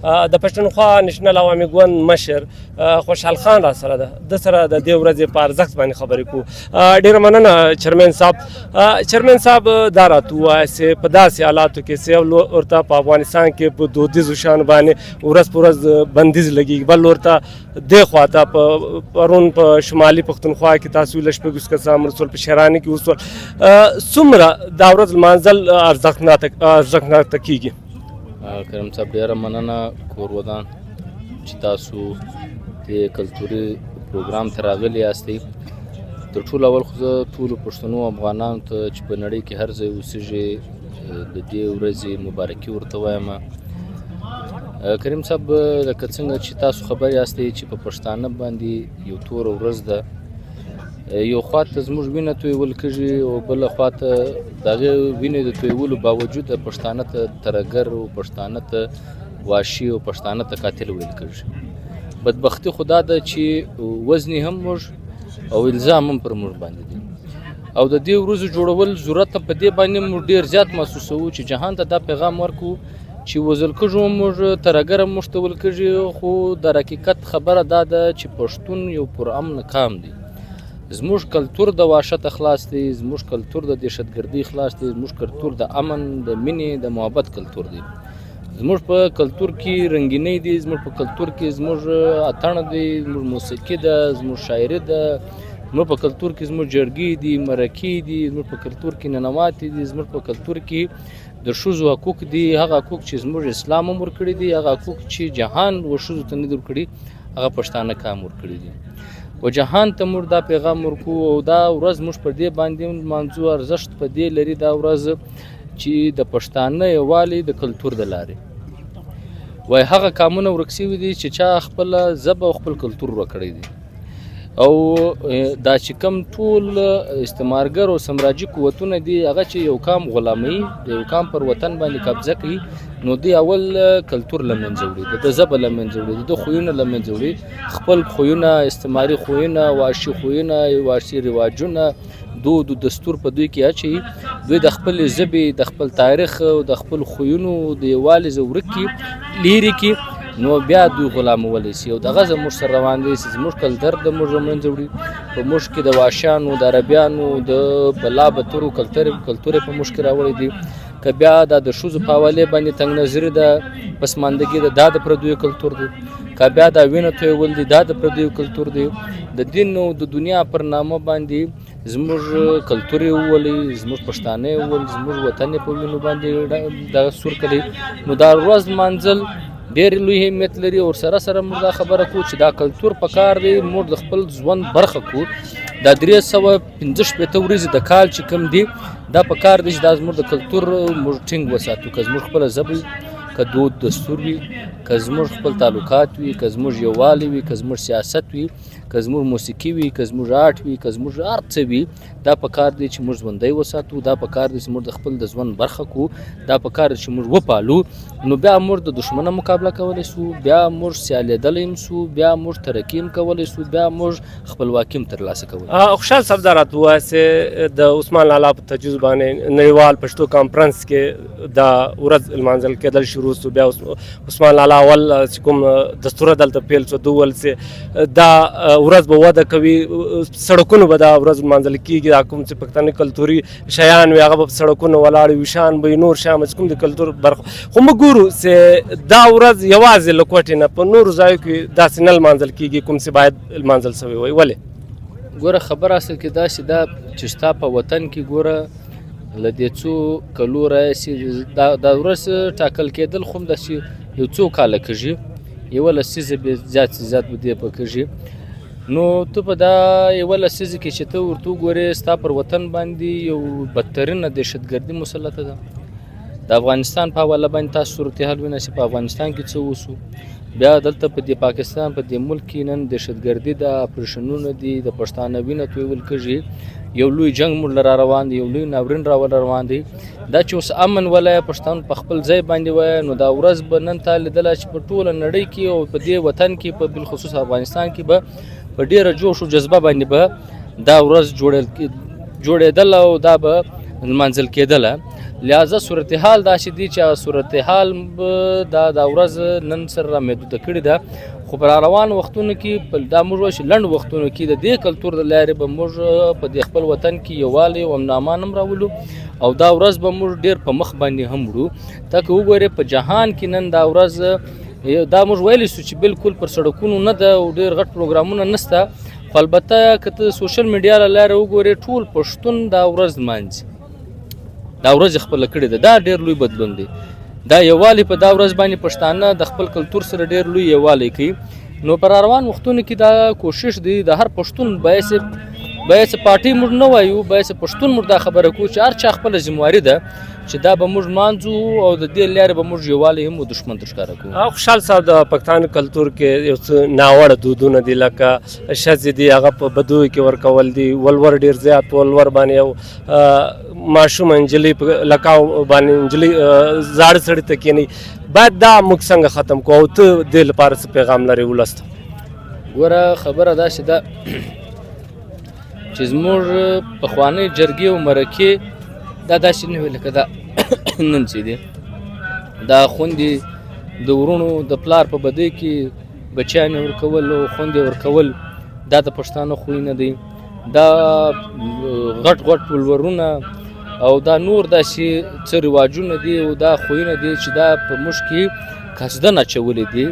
د پښتونخوا نېشنل عوامي ګوند مشر خوشحال خان را سره ده، د سره د دې ورځې په ارزښت باندې خبرې کوو. ډېره مننه چیرمین صاحب. چیرمین صاحب دا راته ووایه چې په داسې حالاتو کې چې یو ورته په افغانستان کې په دودیزو شیانو باندې ورځ په ورځ بندیز لګېږي، بل ورته دې خواته په پرون په شمالي پښتونخوا کې تاسو ویل شپږ کسان مړه شول، په شیراني کې وسول. څومره دا ورځ لمانځل ارزښتناکه کېږي؟ کریم صاحب ډېره مننه کور ودان چې تاسو د کلتوري پروګرام ته راغلي یاستئ. تر ټولو اول خو زه ټولو پښتنو افغانانو ته چې په نړۍ کې هر ځای اوسېږي د دې ورځې مبارکي ورته وایم. کریم صاحب لکه څنګه چې تاسو خبر یاستئ چې په پښتانه باندې یو توره ورځ ده، یو خواته زموږ وینه تویول کېږي او بله خواته د هغې وینې د تویولو باوجود پښتانه ته ترهګر او پښتانه ته واشي او پښتانه ته قاتل ویل کېږي. بدبختي خو دا ده چې وزنې هم موږ او الزام هم پر موږ باندې دي او د دې ورځو جوړول ضرورت په دې باندې موږ ډېر زیات محسوسوو چې جهان ته دا پیغام ورکړو چې وژل کېږو موږ، ترهګر هم موږ ته ویل کېږي، خو د حقیقت خبره دا ده چې پښتون یو پرامن قام دی. زموږ کلتور د وحشت خلاص دی، زموږ کلتور د دهشتګردۍ خلاص دی، زموږ کلتور د امن، د مینې، د محبت کلتور دی. زموږ په کلتور کې رنګینۍ دي، زموږ په کلتور کې زموږ اتڼ دی، زموږ موسیقي ده، زموږ شاعري ده، زموږ په کلتور کې زموږ جرګې دي، مرکې دي، زموږ په کلتور کې ننواتې دي، زموږ په کلتور کې د ښځو حقوق دي، هغه حقوق چې زموږ اسلام هم ورکړي دي، هغه حقوق چې جهان و ښځو ته نه دي ورکړي، هغه پښتانه قام ورکړي دي. و جهان ته موږ دا پیغام ورکو او دا ورځ موږ پر دې باندې لمانځو. ارزښت په دې لري دا ورځ چې د پښتانه یووالي د کلتور د لارې وای هغه قامونه ورک شوي دي چې چا خپله ژبه او خپل کلتور ورک کړی دی او دا چې کوم ټول استعمارګر او سمراجي قوتونه دي هغه چې یو قام غلامي د یو قام پر وطن باندې قبضه کوي نو دی اول کلتور له منځه وړي، د ژبه له منځه وړي، د خویونه له منځه وړي، خپل خویونه، استعماري خویونه، وحشي خویونه، وحشي رواجونه، دود او دستور په دوی کې اچوي. دوی د خپل ژبې، د خپل تاریخ او د خپل خویونو د یووالي ورک کړي، لرې کړي، نو بیا دوی غلامولی شي او دغه زموږ سره روان دی چې زموږ کلتور د موږ له منځه وړي. په موږ کې د وحشیانو، د عربیانو، د بلا بترو کلتور په موږ کې راوړی دی. که بیا دا د ښځو په حوالې باندې تنګ نظري ده، پسماندګي ده، دا د پردیو کلتور دی. که بیا دا وینه تویول دي، دا د پردیو کلتور دی. د دین او د دنیا پر نامه باندې زموږ کلتور یې وولي، زموږ پښتانه یې وول، زموږ وطن یې په وینو باندې دغه سور کړی. نو دا ورځ لمانځل ډېر لوی اهمیت لري او سره سره موږ دا خبره کوو چې دا کلتور په کار دی موږ د خپل ژوند برخه کوو. دا 365 ورځې د کال چې کوم دي دا په کار دی چې دا زموږ د کلتور موږ ټینګ وساتو. که زموږ خپله ژبه، که دود دستور وي، که زموږ خپل تعلقات وي، که زموږ یووالی وي، که زموږ سیاست وي، که زموږ موسیقي وي، که زموږ آرټ وي، که زموږ هر څه وي، دا په کار دی چې موږ ژوندی وساتو. دا په کار دی چې موږ د خپل د ژوند برخه کوو. دا په کار دی چې موږ وپالو. نو بیا موږ د دښمن مقابله کولی سو، بیا موږ سیالېدلی هم سو، بیا موږ ترقي هم کولی سو، بیا موږ خپلواکي هم ترلاسه کولی. خوشحال صاحب دا راته ووایه چې د عثمان لالا په تجویز باندې نړیوال پښتو کانفرنس کې دا ورځ لمانځل کېدل شروع سو. بیا عثمان لالا اول چې کوم دستور دلته پیل شو ده وویل چې دا ورځ به وده کوي، سړکونو به دا ورځ لمانځل کېږي، دا کوم چې پښتانه کلتوري شیان وي هغه به په سړکونو ولاړ وي، شان به نور شیان چې کوم د کلتور برخه. خو موږ ګورو چې دا ورځ یوازې له کوټې نه په نورو ځایو کې داسې نه لمانځل کېږي کوم چې باید لمانځل سوی وي. ولې؟ ګوره خبره اصل کې داسې ده چې ستا په وطن کې ګوره له دې څو کلو راهیسې دا ورځ ټاکل کېدل خو هم داسې یو څو کاله کېږي، یوه لسیزه زیات به دې په کېږي. نو ته په دا یوه لسیزه کې چې ته ورته وګورې ستا پر وطن باندې یو بدترینه دهشتګردي مسلطه ده. د افغانستان په حواله باندې تاسو صورتحال وینئ چې په افغانستان کې څه وشو. بیا دلته په دې پاکستان په دې ملک کې نن دهشتګردي ده، اپریشنونه دي، د پښتانه وینه تویول کېږي، یو لوی جنگ موږ له را روان دی، یو لوی ناورین را روان دی. دا چې اوس امن ولی پښتون په خپل ځای باندې وایه نو دا ورځ به نن تا لیدله چې په ټوله نړۍ کې او په دې وطن کې په بالخصوص افغانستان کې به په ډېره جوش او جذبه باندې به دا ورځ جوړېدله او دا به لمانځل کېدله. لہذا صورتحال داسې دی چې هغه صورتحال دا ورځ نن سره را محدوده کړې ده خو په روان وختونو کې دا موږ وایو چې لنډ وختونو کې د دې کلتور د لارې به موږ په دې خپل وطن کې یووالی او امن امان هم راولو او دا ورځ به موږ ډېر په مخ باندې هم وړو ته که وګورې په جهان کې نن دا ورځ دا موږ ویلی سو چې بالکل پر سړکونو نه ده او ډېر غټ پروګرامونه نشته خو البته که ته سوشل میډیا له لارې وګورې ټول پښتون دا ورځ لمانځي دا ورځ خپله کړې ده دا ډېر لوی بدلون دی دا یووالی په دا ورځ باندې پښتانه د خپل کلتور سره ډېر لوی یووالی کوي نو پر روان وختونو کې دا کوشش دی د هر پښتون باید پارټي موږ نه وایو باید پښتون موږ دا خبره کوو چې هر چا خپله ذمواري ده چې دا به موږ مانځو او د دې لارې به موږ یووالی هم دښمن ته ښکاره کوو. خوشحال صاحب د پښتانه کلتور کې یو څه ناوړه دودونه دي لکه ښځې دي هغه په بدوي کې ورکول دي ولور ډېر زیات په ولور باندې یو ماشوم نجلۍ په لکاو باندې نجلۍ زاړه سړي ته کښېني باید دا موږ څنګه ختم کوو او ته دې لپاره څه پیغام لرې ولس ته؟ ګوره خبره داسې ده چې زموږ پخوانۍ جرګې او مرکې دا داسې نه وي لکه دا نن چې دی دا خوندې د ورونو د پلار په بدۍ کې بچیانې ورکول او خوندې ورکول دا د پښتانه خوی نه دی دا غټ غټ ولورونه او دا نور داسې څه رواجونه دي او دا خویونه دي چې دا په موږ کې قصدن اچولي دي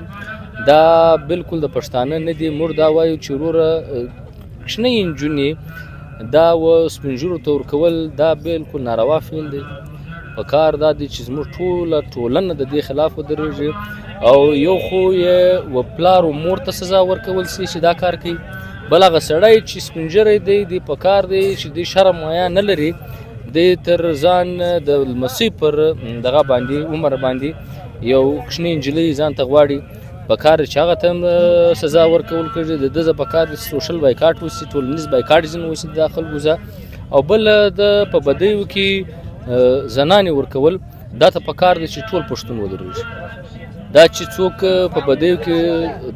دا بالکل د پښتانه نه دي موږ دا وایو چې وروره کوچنۍ نجونې دا و سپین ږیرو ته ورکول دا بالکل ناروا فعل دی په کار دا دی چې زموږ ټوله ټولنه د دې خلاف ودرېږي او یو خو یې و پلار و مور ته سزا ورکول سي چې دا کار کوي بل هغه سړی چې سپین ږیری دی په کار دی چې د شرم حیا نه لري د تر ځان د لمسۍ پر دغه باندې عمر باندې یو کوچنۍ نجلۍ ځان ته غواړي په کار چې هغه ته سزا ورکول کېږي د ده په کار سوشل بایکاټ وسي ټولنیز بایکاټ ځینې وسي د خلکو ځه او بل د په بدیو کې زنانې ورکول دا ته په کار دی چې ټول پښتون ودرېږي دا چې څوک په بدیو کې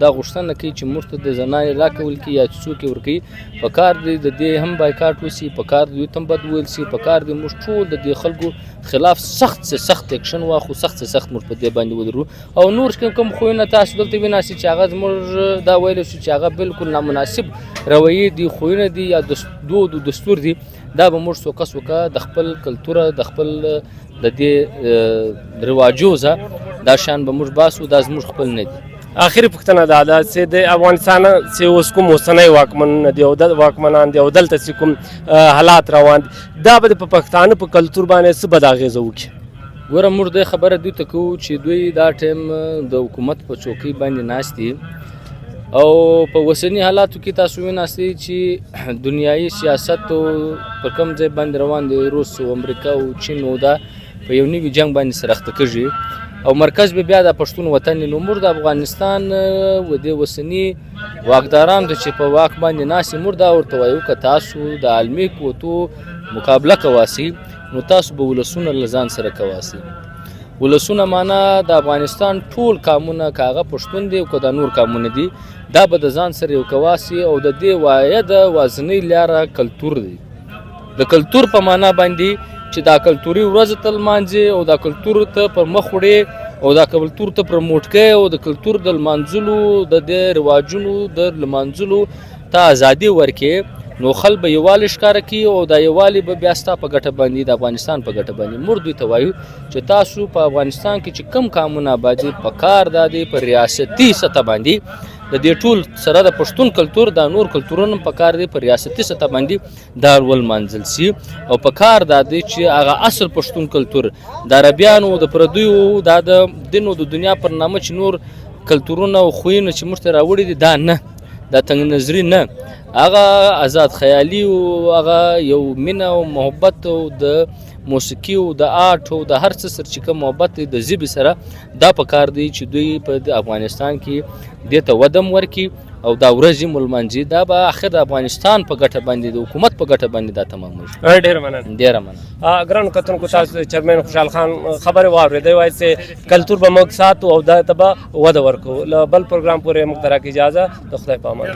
دا غوښتنه کوي چې موږ ته د زنانې راکول کړي یا چې څوک یې ورکوي په کار دی د دې هم بایکاټ وسي په کار دی ته هم بد ویل سي په کار دی موږ ټول د دې خلکو خلاف سخت سے سخت اکشن واخلو سخت سے سخت موږ په دې باندې ودرو او نور کوم خویونه تاسو دلته وینئ چې هغه زموږ دا ویلی شو چې هغه بالکل نامناسب رویې دي خویونه دي یا دود و دستور دي دا به موږ سوکه سوکه د خپل کلتوره د خپل د دې رواجو دا شان به موږ باسو دا زموږ خپل نه دي. آخري پوښتنه دا ده چې د افغانستان چې اوس کوم اوسنی واکمنونه دي او د واکمنان دي او دلته چې کوم حالات روان دي دا به د پښتانه په کلتور باندې څه بد اغېزه وکړي؟ ګوره موږ دې خبره دوی ته کوو چې دوی دا ټایم د حکومت په چوکۍ باندې ناست دي او په اوسني حالاتو کې تاسو ویناستئ چې دنیایي سیاست په کوم ځای باندې روان دی روس او امریکا او چین او دا په یو نوي جنګ باندې سره اخته کېږي او مرکز به بیا د پښتون وطن نو موږ د افغانستان و د اوسني واکداران چې په واک باندې ناست موږ دا ورته وایو که تاسو د عالمي قوتو مقابله کواسئ نو تاسو به ولسونه له ځان سره کواسئ ولسونه معنا د افغانستان ټول قامونه که هغه پښتون دی او که دا نور قامونه دي دا به د ځان سره یو کواسي او د دې واحد وازنۍ لاره کلتور دی د کلتور په معنا باندې چې دا کلتوري ورځ ته لمانځي او دا کلتور ته پر مخ وړي او دا کلتور ته پرموټ کوي او د کلتور د لمانځلو د دې رواجونو د لمانځلو ته ازادي ورکړي نو خلک به یووالی ښکاره کوي او دا یووالی به بیا ستا په ګټه باندې د افغانستان په ګټه باندې موږ دوی ته وایو چې تاسو په افغانستان کې چې کم کامونه آبادي په کار دا دی په ریاستي سطح باندې د دې ټول سره د پښتون کلتور دا نور کلتورونه په کار دی په ریاستي سطح باندې دا ولمانځل سي او په کار دا دی چې هغه اصل پښتون کلتور د عربیانو د پردیو دا د دین او د دنیا پر نامه چې نور کلتورونه او خویونه چې موږ ته راوړي دي دا نه دا تنګ نظري نه هغه آزاد خیالي او هغه یو مینه او محبت او د موسیقي او د آرټ او د هر څه سره چې کوم محبت د ژبې سره دا په کار دی چې دوی په افغانستان کې دې ته ودم ورکړي او دا ورځې ملمانځي دا به اخر د افغانستان په ګټه باندې د حکومت په ګټه باندې دا تمامېږي. ډېره مننه. ډېره مننه. ګرانو کتونکو تاسو چیرمن خوشحال خان خبرې واورېدې وایي چې کلتور به موږ ساتو او دا ته به وده ورکوو. له بل پروګرام پورې موږ ته راکړئ اجازه د خدای په امان.